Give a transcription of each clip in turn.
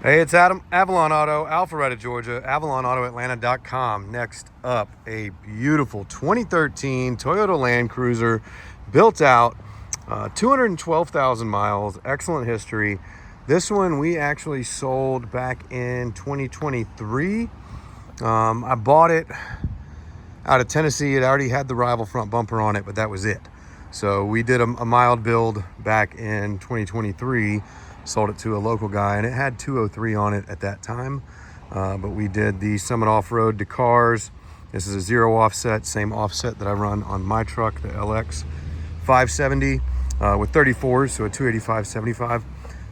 Hey, it's Adam, Avalon Auto, Alpharetta, Georgia, AvalonAutoAtlanta.com. Next up, a beautiful 2013 Toyota Land Cruiser, built out, 212,000 miles, excellent history. This one we actually sold back in 2023. I bought it out of Tennessee. It already had the rival front bumper on it, but that was it. So we did a mild build back in 2023, sold it to a local guy, and it had 203 on it at that time. But we did the Summit Off-Road Dakars. This is a zero offset, same offset that I run on my truck, the LX 570 with 34s, so a 285 75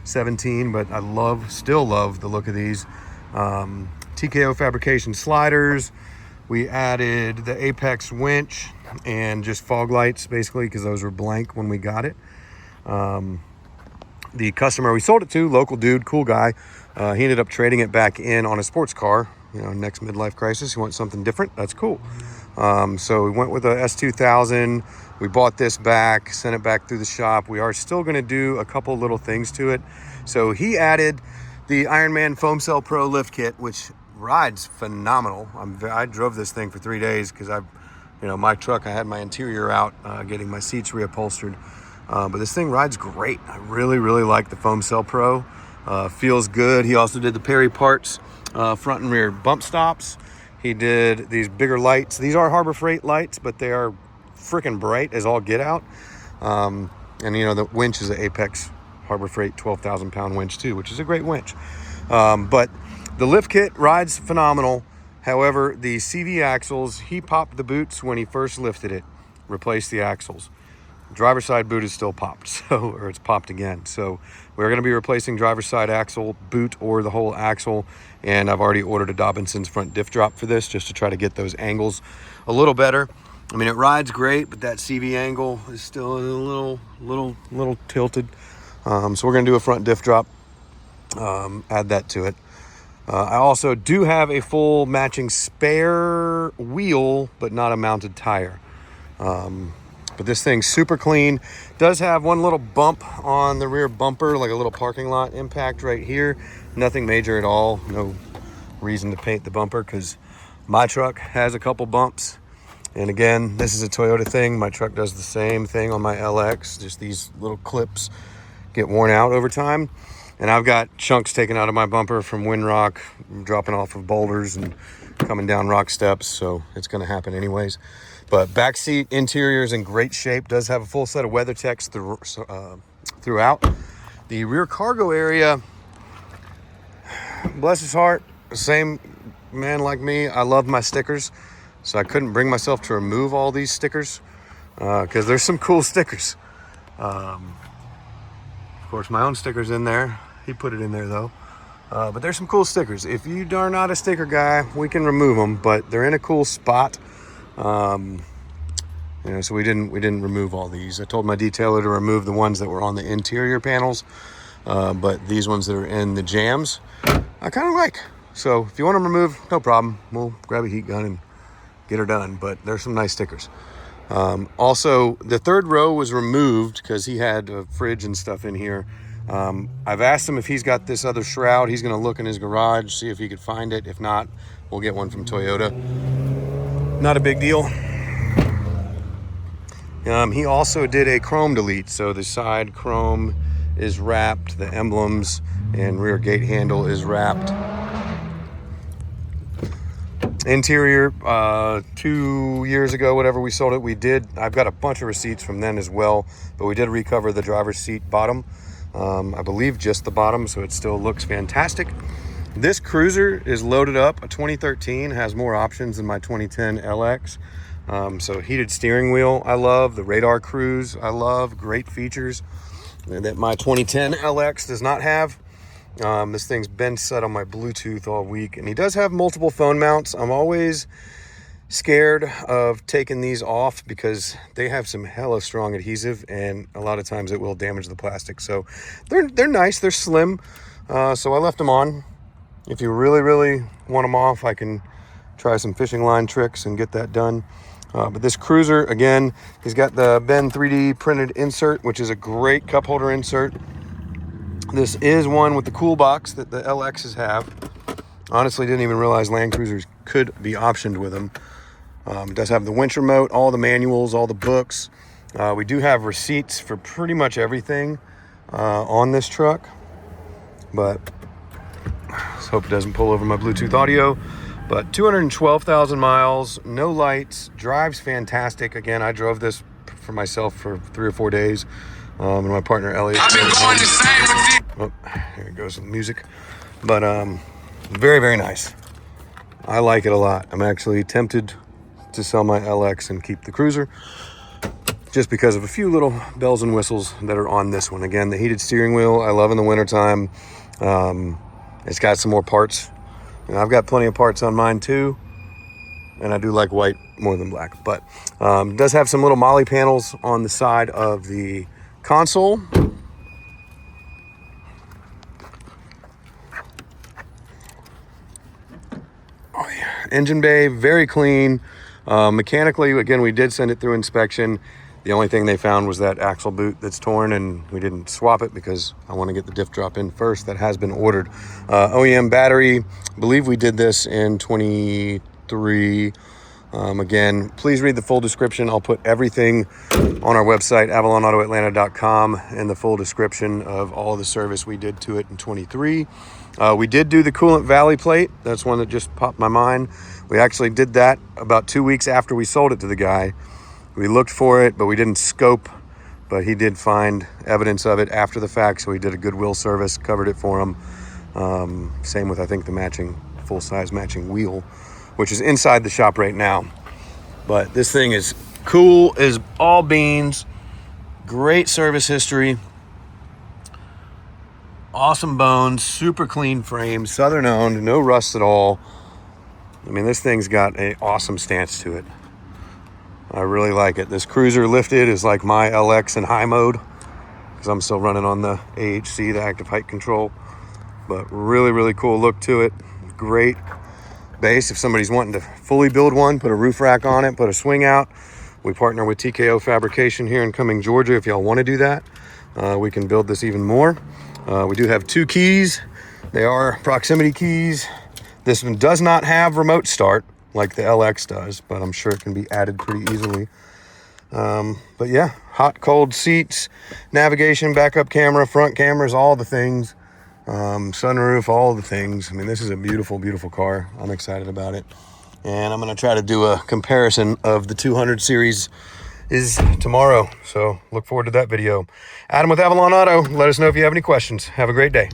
17. But I still love the look of these. TKO fabrication sliders. We added the Apex winch and just fog lights, basically, because those were blank when we got it. The customer we sold it to, local dude, cool guy, he ended up trading it back in on a sports car. Next midlife crisis, he wants something different. That's cool. So we went with a S2000. We bought this back, sent it back through the shop. We are still going to do a couple little things to it. So he added the Ironman Foam Cell Pro lift kit, which rides phenomenal. I drove this thing for 3 days because my truck, I had my interior out, getting my seats reupholstered. But this thing rides great. I really, really like the Foam Cell Pro. Feels good. He also did the Perry Parts front and rear bump stops. He did these bigger lights. These are Harbor Freight lights, but they are freaking bright as all get out. And the winch is an Apex Harbor Freight 12,000 pound winch too, which is a great winch. But the lift kit rides phenomenal. However, the CV axles, he popped the boots when he first lifted it, replaced the axles. Driver's side boot is still popped, or it's popped again. So we're going to be replacing driver's side axle, boot, or the whole axle. And I've already ordered a Dobinson's front diff drop for this, just to try to get those angles a little better. I mean, it rides great, but that CV angle is still a little tilted. So we're going to do a front diff drop, add that to it. I also do have a full matching spare wheel, but not a mounted tire. But this thing's super clean. Does have one little bump on the rear bumper, like a little parking lot impact right here. Nothing major at all. No reason to paint the bumper because my truck has a couple bumps. And again, this is a Toyota thing. My truck does the same thing on my LX. Just these little clips get worn out over time. And I've got chunks taken out of my bumper from Windrock, dropping off of boulders and coming down rock steps. So it's going to happen anyways. But backseat interior is in great shape. Does have a full set of WeatherTechs throughout. The rear cargo area, bless his heart, same man like me. I love my stickers. So I couldn't bring myself to remove all these stickers because there's some cool stickers. Of course, my own sticker's in there. He put it in there though. But there's some cool stickers. If you are not a sticker guy, we can remove them, but they're in a cool spot. So we didn't remove all these. I told my detailer to remove the ones that were on the interior panels, but these ones that are in the jams, I kind of like. So if you want them removed, no problem. We'll grab a heat gun and get her done. But there's some nice stickers. Also, the third row was removed because he had a fridge and stuff in here. I've asked him if he's got this other shroud. He's going to look in his garage, see if he could find it. If not, we'll get one from Toyota. Not a big deal. He also did a chrome delete. So the side chrome is wrapped. The emblems and rear gate handle is wrapped. Interior, 2 years ago, whatever we sold it, I've got a bunch of receipts from then as well, but we did recover the driver's seat bottom. I believe just the bottom, so it still looks fantastic. This Cruiser is loaded up. A 2013 has more options than my 2010 LX. So heated steering wheel, I love. The radar cruise, I love. Great features that my 2010 LX does not have. This thing's been set on my Bluetooth all week, and he does have multiple phone mounts. I'm always scared of taking these off because they have some hella strong adhesive, and a lot of times it will damage the plastic. So they're nice, they're slim. So I left them on. If you really, really want them off, I can try some fishing line tricks and get that done. But this Cruiser, again, he's got the Ben 3D printed insert, which is a great cup holder insert. This is one with the cool box that the LXs have. Honestly, didn't even realize Land Cruisers could be optioned with them. It does have the winch remote, all the manuals, all the books. We do have receipts for pretty much everything on this truck, but let's hope it doesn't pull over my Bluetooth audio. But 212,000 miles, no lights, drives fantastic. Again, I drove this for myself for 3 or 4 days, and my partner Elliot. I've been going the same with you. Oh, here goes the music. But very, very nice. I like it a lot. I'm actually tempted to sell my LX and keep the Cruiser, just because of a few little bells and whistles that are on this one. Again, the heated steering wheel, I love in the wintertime. It's got some more parts. And I've got plenty of parts on mine too. And I do like white more than black. But it does have some little Molly panels on the side of the console. Oh yeah, engine bay, very clean. Mechanically, again, we did send it through inspection. The only thing they found was that axle boot that's torn, and we didn't swap it because I want to get the diff drop in first. That has been ordered. OEM battery, I believe we did this in 23. Again, please read the full description. I'll put everything on our website, avalonautoatlanta.com, and the full description of all the service we did to it in 23. We did do the coolant valley plate. That's one that just popped my mind. We actually did that about 2 weeks after we sold it to the guy. We looked for it, but we didn't scope, but he did find evidence of it after the fact, so we did a Goodwill service, covered it for him. Same with, I think, the matching, full-size matching wheel, which is inside the shop right now. But this thing is cool as all beans. Great service history. Awesome bones, super clean frame, Southern owned, no rust at all. I mean, this thing's got an awesome stance to it. I really like it. This Cruiser lifted is like my LX in high mode, because I'm still running on the AHC, the active height control. But really, really cool look to it. Great base. If somebody's wanting to fully build one, put a roof rack on it, put a swing out. We partner with TKO Fabrication here in Cumming, Georgia. If y'all want to do that, we can build this even more. We do have 2 keys. They are proximity keys. This one does not have remote start like the LX does, but I'm sure it can be added pretty easily. But yeah, hot, cold seats, navigation, backup camera, front cameras, all the things, sunroof, all the things. I mean, this is a beautiful, beautiful car. I'm excited about it. And I'm going to try to do a comparison of the 200 series is tomorrow. So look forward to that video. Adam with Avalon Auto. Let us know if you have any questions. Have a great day.